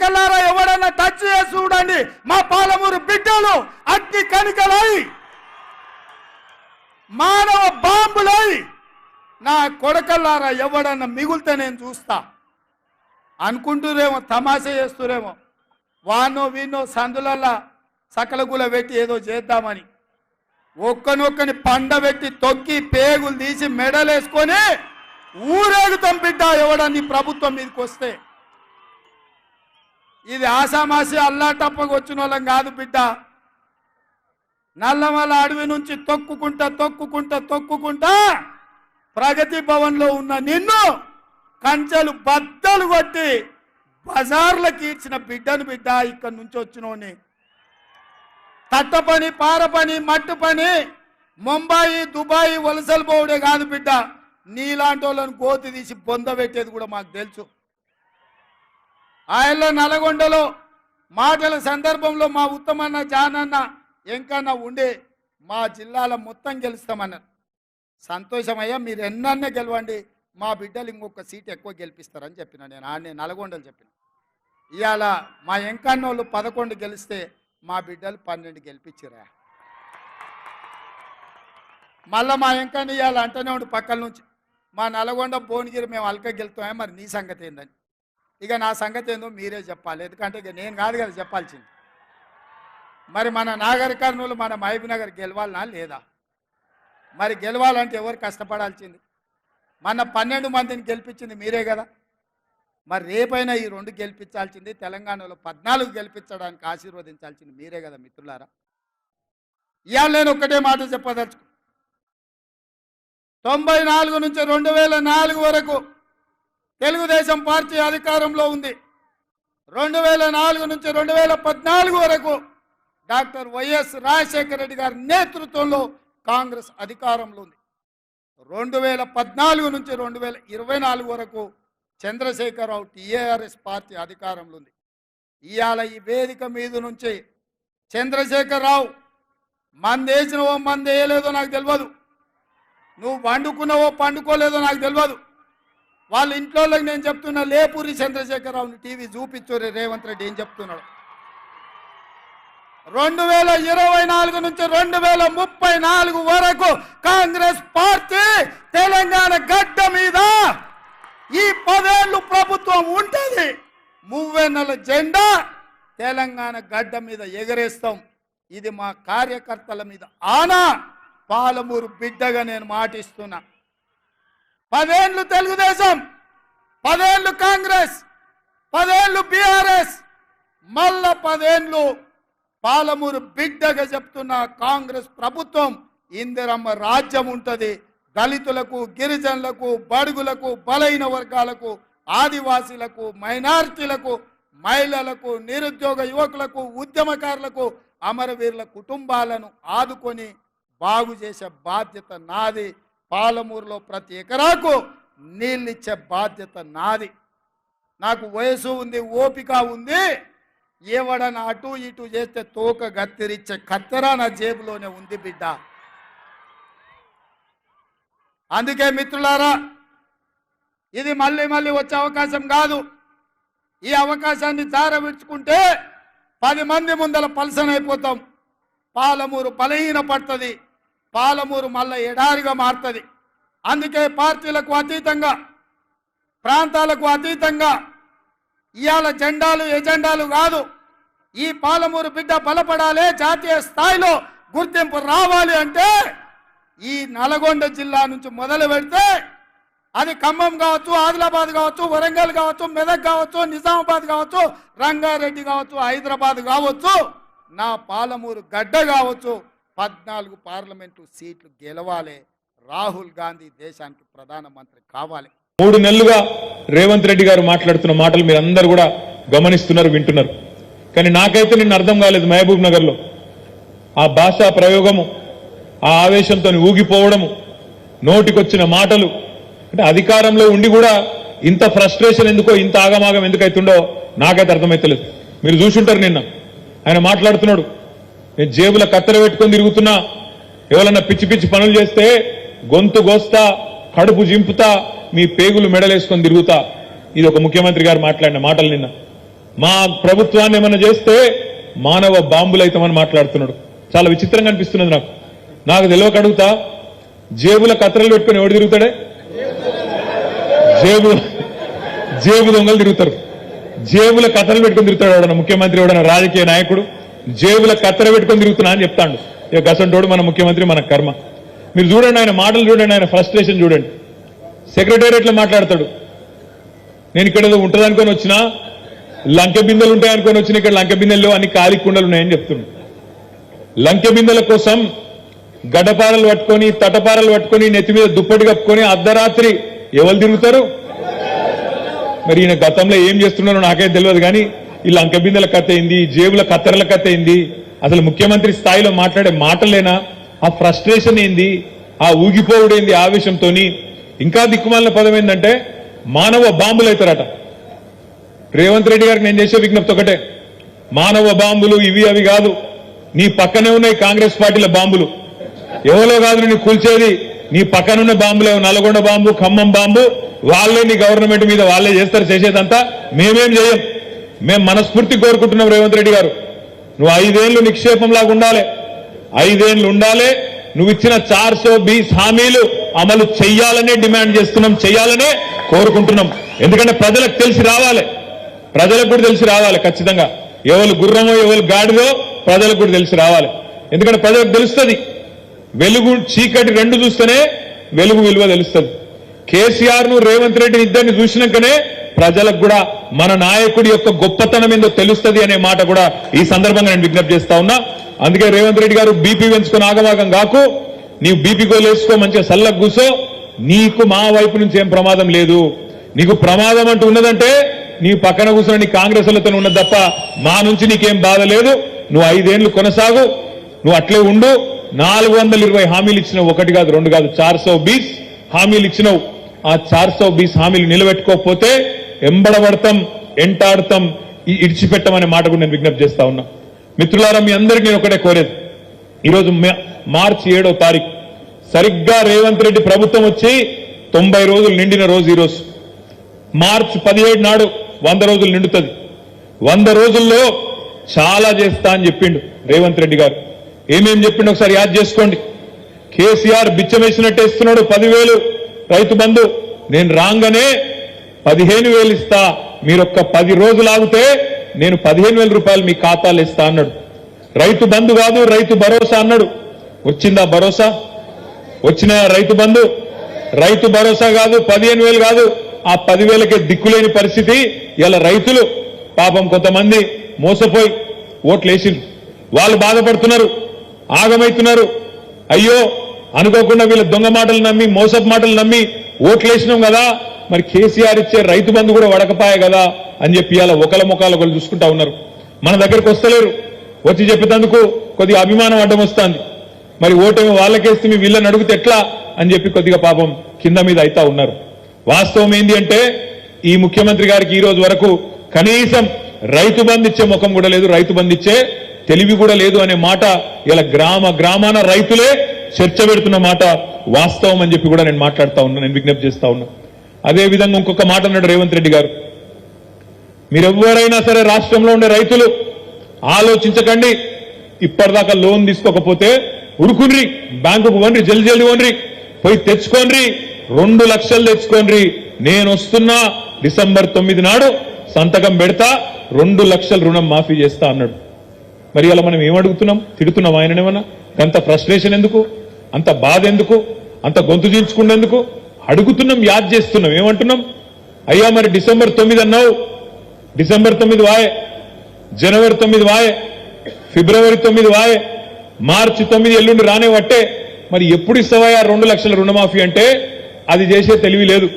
కొడకల్లారా ఎవడన్నా టచ్ చేసి చూడండి, మా పాలమూరు బిడ్డలు అగ్ని కణికలై మానవ బాంబులై నా కొడకల్లారా ఎవడన్నా మిగులుతే నేను చూస్తా అనుకుంటూరేమో, తమాషా చేస్తూరేమో. వానో వీనో సందులల్లా సకలగుల పెట్టి ఏదో చేద్దామని ఒక్కనొక్కని పండబెట్టి తొక్కి పేగులు తీసి మెడలేసుకొని ఊరేగుతాం బిడ్డ ఎవడని ప్రభుత్వం మీదకి వస్తే. ఇది ఆసామాసి అల్లాటప్పకు వచ్చిన వాళ్ళం కాదు బిడ్డ. నల్లమల అడవి నుంచి తొక్కుకుంటా ప్రగతి భవన్లో ఉన్న నిన్ను కంచెలు బద్దలు కొట్టి బజార్లకు ఈడ్చిన బిడ్డను బిడ్డ. ఇక్కడి నుంచి వచ్చినోని తట్ట పని, పార పని, మట్టు పని, ముంబాయి దుబాయ్ వలసలు పోవడే కాదు బిడ్డ, నీలాంటి వాళ్ళని కోతి తీసి బొంద పెట్టేది కూడా మాకు తెలుసు. ఆయనలో నల్గొండలో మాటల సందర్భంలో మా ఉత్తమన్న జానన్న ఎంకన్నా ఉండే మా జిల్లాలో మొత్తం గెలుస్తామన్నారు. సంతోషమయ్యా, మీరు ఎన్నన్నా గెలవండి, మా బిడ్డలు ఇంకొక సీట్ ఎక్కువ గెలిపిస్తారని చెప్పిన. నేను ఆడనే నల్గొండలు చెప్పిన. ఇవాళ మా ఎంకన్నోళ్ళు 11 గెలిస్తే మా బిడ్డలు 12 గెలిపించిరా. మళ్ళీ మా ఎంకన్న ఇవాళ అంటనే ఉండి పక్కల నుంచి మా నల్గొండ భువనగిరి మేము అల్క గెలుతామే, మరి నీ సంగతి ఏందని. ఇక నా సంగతి ఏందో మీరే చెప్పాలి, ఎందుకంటే ఇక నేను కాదు కదా చెప్పాల్సింది. మరి మన నాగర్ కర్నూలు, మన మహబూబ్ నగర్ గెలవాలనా లేదా? మరి గెలవాలంటే ఎవరు కష్టపడాల్సింది? మన 12 మందిని గెలిపించింది మీరే కదా. మరి రేపైనా ఈ 2 గెలిపించాల్సింది, తెలంగాణలో 14 గెలిపించడానికి ఆశీర్వదించాల్సింది మీరే కదా మిత్రులారా. ఇవాళ నేను ఒక్కటే మాట చెప్పదలుచుకు, 94 నుంచి 2004 వరకు తెలుగుదేశం పార్టీ అధికారంలో ఉంది. 2004 నుంచి 2014 వరకు డాక్టర్ వైఎస్ రాజశేఖర రెడ్డి గారి నేతృత్వంలో కాంగ్రెస్ అధికారంలో ఉంది. 2014 నుంచి 2024 వరకు చంద్రశేఖరరావు టీఆర్ఎస్ పార్టీ అధికారంలో ఉంది. ఇవాళ ఈ వేదిక మీద నుంచి చంద్రశేఖరరావు మందేసినవో మంది వేయలేదో నాకు తెలియదు, నువ్వు వండుకున్నావో పండుకోలేదో నాకు తెలియదు. వాళ్ళ ఇంట్లో నేను చెప్తున్నా, లేపూరి చంద్రశేఖరరావుని టీవీ చూపించు రేవంత్ రెడ్డి ఏం చెప్తున్నాడు. 2024 నుంచి 2034 వరకు కాంగ్రెస్ పార్టీ తెలంగాణ గడ్డ మీద ఈ 10 ఏళ్ళు ప్రభుత్వం ఉంటుంది. 30 జెండా తెలంగాణ గడ్డ మీద ఎగరేస్తాం. ఇది మా కార్యకర్తల మీద ఆనా. పాలమూరు బిడ్డగా నేను మాటిస్తున్నా. 10 ఏళ్ళు తెలుగుదేశం, 10 ఏళ్ళు కాంగ్రెస్, 10 ఏళ్ళు బీఆర్ఎస్, మళ్ళా 10 ఏళ్ళు పాలమూరు బిడ్డగా చెప్తున్న కాంగ్రెస్ ప్రభుత్వం. ఇందిరమ్మ రాజ్యం ఉంటుంది. దళితులకు, గిరిజనులకు, బడుగులకు, బలైన వర్గాలకు, ఆదివాసీలకు, మైనారిటీలకు, మహిళలకు, నిరుద్యోగ యువకులకు, ఉద్యమకారులకు, అమరవీరుల కుటుంబాలను ఆదుకొని బాగు చేసే బాధ్యత నాది. పాలమూరులో ప్రతి ఎకరాకు నీళ్ళిచ్చే బాధ్యత నాది. నాకు వయసు ఉంది, ఓపిక ఉంది. ఎవడన్నా అటు ఇటు చేస్తే తోక గత్తిరిచ్చే కత్తెర నా జేబులోనే ఉంది బిడ్డ. అందుకే మిత్రులారా, ఇది మళ్ళీ మళ్ళీ వచ్చే అవకాశం కాదు. ఈ అవకాశాన్ని జారవిడ్చుకుంటే 10 మంది ముందల పలసనైపోతాం. పాలమూరు బలహీన పడుతుంది. పాలమూరు మళ్ళీ ఎడారిగా మారుతుంది. అందుకే పార్టీలకు అతీతంగా, ప్రాంతాలకు అతీతంగా ఇవాళ జెండాలు ఎజెండాలు కాదు. ఈ పాలమూరు బిడ్డ బలపడాలి, జాతీయ స్థాయిలో గుర్తింపు రావాలి అంటే ఈ నల్గొండ జిల్లా నుంచి మొదలు పెడితే అది ఖమ్మం కావచ్చు, ఆదిలాబాద్ కావచ్చు, వరంగల్ కావచ్చు, మెదక్ కావచ్చు, నిజామాబాద్ కావచ్చు, రంగారెడ్డి కావచ్చు, హైదరాబాద్ కావచ్చు, నా పాలమూరు గడ్డ కావచ్చు, 14 పార్లమెంటు సీట్లు గెలవాలి. రాహుల్ గాంధీ దేశానికి ప్రధానమంత్రి కావాలి. 3 నెలలుగా రేవంత్ రెడ్డి గారు మాట్లాడుతున్న మాటలు మీరు అందరూ కూడా గమనిస్తున్నారు, వింటున్నారు. కానీ నాకైతే నిన్న అర్థం కాలేదు. మహబూబ్ నగర్లో ఆ భాషా ప్రయోగము, ఆ ఆవేశంతో ఊగిపోవడము, నోటికొచ్చిన మాటలు, అంటే అధికారంలో ఉండి కూడా ఇంత ఫ్రస్ట్రేషన్ ఎందుకో, ఇంత ఆగమాగం ఎందుకైతుండో నాకైతే అర్థమైతలేదు. మీరు చూసుంటారు నిన్న ఆయన మాట్లాడుతున్నాడు, నేను జేబుల కత్తెర పెట్టుకొని తిరుగుతున్నా, ఎవరన్నా పిచ్చి పిచ్చి పనులు చేస్తే గొంతు గోస్తా, కడుపు జింపుతా, మీ పేగులు మెడలేసుకొని తిరుగుతా. ఇది ఒక ముఖ్యమంత్రి గారు మాట్లాడిన మాటలు నిన్న. మా ప్రభుత్వాన్ని ఏమైనా చేస్తే మానవ బాంబులు అవుతామని మాట్లాడుతున్నాడు. చాలా విచిత్రంగా అనిపిస్తున్నది నాకు తెలియక అడుగుతా, జేబుల కత్తెరలు పెట్టుకుని ఎవడు తిరుగుతాడే? జేబు దొంగలు తిరుగుతారు. జేబుల కత్తెరలు పెట్టుకుని తిరుగుతాడు ఎవడన్నా ముఖ్యమంత్రి, ఎవడన్నా రాజకీయ నాయకుడు జేబుల కత్తెర పెట్టుకుని తిరుగుతున్నా అని చెప్తాడు. ఇక గసంటోడు మన ముఖ్యమంత్రి, మన కర్మ. మీరు చూడండి, ఆయన మాటలు చూడండి, ఆయన ఫ్రస్ట్రేషన్ చూడండి. సెక్రటేరియట్లో మాట్లాడతాడు, నేను ఇక్కడ ఏదో ఉంటుంది అనుకొని వచ్చినా, లంకె బిందెలు ఉంటాయనుకొని వచ్చిన, ఇక్కడ లంకె బిందెల్లో అన్ని ఖాళీ కుండలు ఉన్నాయని చెప్తున్నాడు. లంకె బిందెల కోసం గడ్డపారలు పట్టుకొని, తటపారలు పట్టుకొని, నెత్తి మీద దుప్పటి కప్పుకొని అర్ధరాత్రి ఎవరు తిరుగుతారు? మరి ఈయన గతంలో ఏం చేస్తున్నారో నాకైతే తెలియదు, కానీ ఈ లంకె బిందెల కథ ఏంది, జేబుల కత్తెరల కథ ఏంది, అసలు ముఖ్యమంత్రి స్థాయిలో మాట్లాడే మాటలేనా? ఆ ఫ్రస్ట్రేషన్ ఏంది, ఆ ఊగిపోవుడేంది ఆవేశంతో? ఇంకా దిక్కుమాలిన పదం ఏంటంటే మానవ బాంబులు అవుతారట. రేవంత్ రెడ్డి గారికి నేను చేసే విజ్ఞప్తి ఒకటే, మానవ బాంబులు ఇవి అవి కాదు, నీ పక్కనే ఉన్నాయి కాంగ్రెస్ పార్టీల బాంబులు. ఎవరో కాదు నీ కూల్చేది, నీ పక్కనున్న బాంబులే. నల్గొండ బాంబు, ఖమ్మం బాంబు వాళ్ళే నీ గవర్నమెంట్ మీద వాళ్ళే చేస్తారు. చేసేదంతా మేమేం చేయం. మేము మనస్ఫూర్తి కోరుకుంటున్నాం రేవంత్ రెడ్డి గారు, నువ్వు 5 ఏళ్లు నిక్షేపంలాగా ఉండాలి, 5 ఏళ్లు ఉండాలి. నువ్వు ఇచ్చిన 420 హామీలు అమలు చెయ్యాలనే డిమాండ్ చేస్తున్నాం, చెయ్యాలనే కోరుకుంటున్నాం. ఎందుకంటే ప్రజలకు తెలిసి రావాలి, ప్రజలకు కూడా తెలిసి రావాలి. ఖచ్చితంగా ఎవరు గుర్రమో ఎవరు గాడిదో ప్రజలకు కూడా తెలిసి రావాలి. ఎందుకంటే ప్రజలకు తెలుస్తుంది, వెలుగు చీకటి రెండు చూస్తేనే వెలుగు విలువ తెలుస్తుంది. కేసీఆర్ ను రేవంత్ రెడ్డి ఇద్దరిని చూసినాకనే ప్రజలకు కూడా మన నాయకుడి యొక్క గొప్పతనం ఏందో తెలుస్తుంది అనే మాట కూడా ఈ సందర్భంగా నేను విజ్ఞప్తి చేస్తా ఉన్నా. అందుకే రేవంత్ రెడ్డి గారు బీపీ పెంచుకొని ఆగమాగం కాకు, నీవు బీపీ గోలు వేసుకో, మంచిగా సల్లకు కూసో. నీకు మా వైపు నుంచి ఏం ప్రమాదం లేదు. నీకు ప్రమాదం అంటూ ఉన్నదంటే నీ పక్కన కూర్చున్న నీ కాంగ్రెస్లతో ఉన్నది తప్ప మా నుంచి నీకేం బాధ లేదు. నువ్వు 5 ఏళ్లు కొనసాగు, నువ్వు అట్లే ఉండు. 420 హామీలు ఇచ్చినావు, 1 కాదు 2 కాదు, 420 హామీలు ఇచ్చినావు. ఆ 420 హామీలు నిలబెట్టుకోకపోతే ఎంబడబడతాం, ఎంటాడతాం, ఇడిచిపెట్టమనే మాట కూడా నేను విజ్ఞప్తి చేస్తా ఉన్నా. మిత్రులారా, మీ అందరికీ నేను ఒకటే కోరేది, ఈరోజు మార్చి 7వ తారీఖు సరిగ్గా రేవంత్ రెడ్డి ప్రభుత్వం వచ్చి 90 రోజులు నిండిన రోజు ఈరోజు. మార్చి 17 నాడు 100 రోజులు నిండుతుంది. 100 రోజుల్లో చాలా చేస్తా అని చెప్పిండు రేవంత్ రెడ్డి గారు. ఏమేం చెప్పిండు ఒకసారి యాద్ చేసుకోండి. కేసీఆర్ బిచ్చమేసినట్టు ఇస్తున్నాడు 10,000 రైతు బంధు. నేను రాగానే 15,000 ఇస్తా, మీరొక్క 10 రోజులు ఆగితే నేను 15,000 రూపాయలు మీ ఖాతాలు ఇస్తా అన్నాడు. రైతు బంధు కాదు, రైతు భరోసా అన్నాడు. వచ్చిందా భరోసా? వచ్చిన రైతు బంధు, రైతు భరోసా కాదు, 15,000 కాదు, ఆ 10,000కే దిక్కులేని పరిస్థితి. ఇలా రైతులు పాపం కొంతమంది మోసపోయి ఓట్లు వేసిండ్రు, వాళ్ళు బాధపడుతున్నారు, ఆగమైతున్నారు. అయ్యో అనుకోకుండా వీళ్ళ దొంగ మాటలు నమ్మి, మోసపు మాటలు నమ్మి ఓట్లేసినాం కదా, మరి కేసీఆర్ ఇచ్చే రైతు బంధు కూడా వడకపాయే కదా అని చెప్పి ఇలా ఒకళ్ళ ముఖాలు ఒకళ్ళు చూసుకుంటా ఉన్నారు. మన దగ్గరకు వస్తలేరు, వచ్చి చెప్పేందుకు కొద్దిగా అభిమానం అడ్డం వస్తుంది. మరి ఓటేమో వాళ్ళకేస్తే మీ వీళ్ళని అడిగితే ఎట్లా అని చెప్పి కొద్దిగా పాపం కింద మీద అయితా ఉన్నారు. వాస్తవం ఏంది అంటే ఈ ముఖ్యమంత్రి గారికి ఈ రోజు వరకు కనీసం రైతు బంధు ఇచ్చే ముఖం కూడా లేదు, రైతు బంధు ఇచ్చే తెలివి కూడా లేదు అనే మాట ఇలా గ్రామాన రైతులే చర్చ పెడుతున్న మాట వాస్తవం అని చెప్పి కూడా నేను మాట్లాడుతా ఉన్నా, నేను విజ్ఞప్తి చేస్తా ఉన్నా. అదే విధంగా ఇంకొక మాట అన్నాడు రేవంత్ రెడ్డి గారు, మీరెవ్వరైనా సరే రాష్ట్రంలో ఉండే రైతులు ఆలోచించకండి, ఇప్పటిదాకా లోన్ తీసుకోకపోతే ఉరుకున్రి, బ్యాంకుకు పోండి, జల్దీ పోండి, పోయి తెచ్చుకోండి, 2 లక్షలు తెచ్చుకోండి, నేను వస్తున్నా డిసెంబర్ 9 నాడు సంతకం పెడతా, 2 లక్షల రుణం మాఫీ చేస్తా అన్నాడు. మరి అలా మనం ఏమడుగుతున్నాం? తిడుతున్నాం ఆయననేమన్నా? అంత ఫ్రస్ట్రేషన్ ఎందుకు, అంత బాధ ఎందుకు, అంత గొంతు చీల్చుకునేందుకు? అడుగుతున్నాం, యాద్ చేస్తున్నాం. ఏమంటున్నాం? అయ్యా మరి డిసెంబర్ 9 అన్నావు, డిసెంబర్ 9 వాయే, జనవరి 9 వాయే, ఫిబ్రవరి 9 వాయే, మార్చి 9 ఎల్లుండి రానే వట్టే, మరి ఎప్పుడు ఇస్తావా 2 లక్షల రుణమాఫీ అంటే అది చేసే తెలివి లేదు.